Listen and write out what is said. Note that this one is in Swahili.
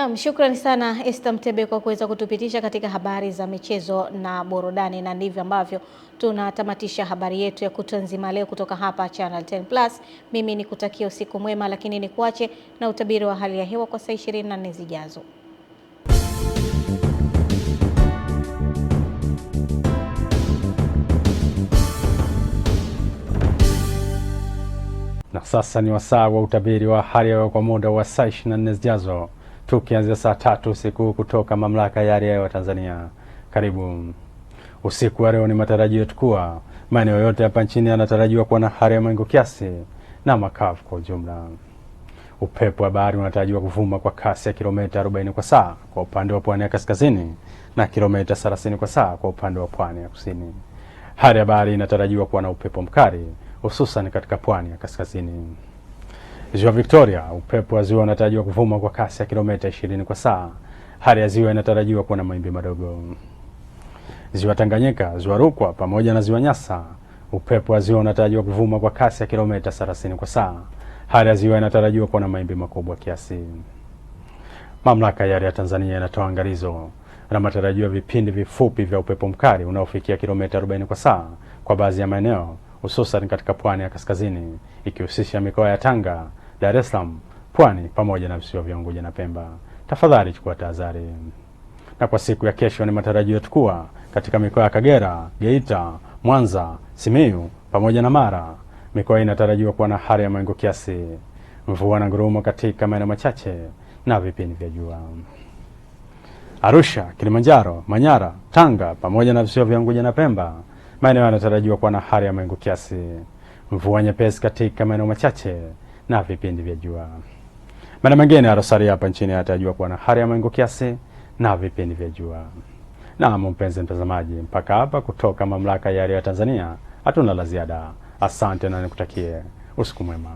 Naam, shukrani sana Esther Mtebe kwa kuweza kutupitisha katika habari za michezo na burudani, na ndivyo ambavyo tunatamatisha habari yetu ya kutwa nzima leo kutoka hapa Channel 10 Plus. Mimi nikutakia usiku mwema, lakini nikuache na utabiri wa hali ya hewa kwa saa 24 zijazo. Na sasa ni wasaa wa utabiri wa hali ya hewa kwa muda wa saa 24 zijazo, tukianzia saa 3 usiku kutoka Mamlaka ya Hali ya Hewa Tanzania. Karibu. Usiku wa leo ni matarajio yetu kuwa maeneo yote hapa nchini yanatarajiwa kuwa na hali ya mawingu kiasi na makavu kwa ujumla. Upepo wa bahari unatarajiwa kuvuma kwa kasi ya kilomita 40 kwa saa kwa upande wa pwani ya kaskazini na kilomita 30 kwa saa kwa upande wa pwani ya kusini. Hali ya bahari inatarajiwa kuwa na upepo mkali hususan katika pwani ya kaskazini. Ziwa Victoria, upepo wa ziwa unatarajiwa kuvuma kwa kasi ya kilomita 20 kwa saa. Hali ya ziwa inatarajiwa kuwa na mawimbi madogo. Ziwa Tanganyika, Ziwa Rukwa pamoja na Ziwa Nyasa, upepo wa ziwa unatarajiwa kuvuma kwa kasi ya kilomita 30 kwa saa. Hali ya ziwa inatarajiwa kuwa na mawimbi makubwa kiasi. Mamlaka ya Hali ya Tanzania inatoa angalizo na matarajio ya vipindi vifupi vya upepo mkali unaofikia kilomita 40 kwa saa kwa baadhi ya maeneo hususan katika pwani ya kaskazini ikihusisha mikoa ya Tanga, Dar es Salaam, Pwani pamoja na visiwa vya Unguja na Pemba. Tafadhali chukua tahadhari. Na kwa siku ya kesho ni matarajio yetu kuwa katika mikoa ya Kagera, Geita, Mwanza, Simiyu pamoja na Mara, mikoa hii inatarajiwa kuwa na hali ya mawingu kiasi, mvua na ngurumo katika maeneo machache na vipindi vya jua. Arusha, Kilimanjaro, Manyara, Tanga pamoja na visiwa vya Unguja na Pemba, maeneo yanatarajiwa kuwa na hali ya mawingu kiasi, mvua nyepesi katika maeneo machache na vipindi vya jua. Maeneo mengine ya Rosari hapa nchini yanatarajiwa kuwa na hali ya mawingu kiasi na vipindi vya jua. Na mpenzi mtazamaji, mpaka hapa kutoka Mamlaka ya Hali ya Tanzania hatuna la ziada. Asante na nikutakie usiku mwema.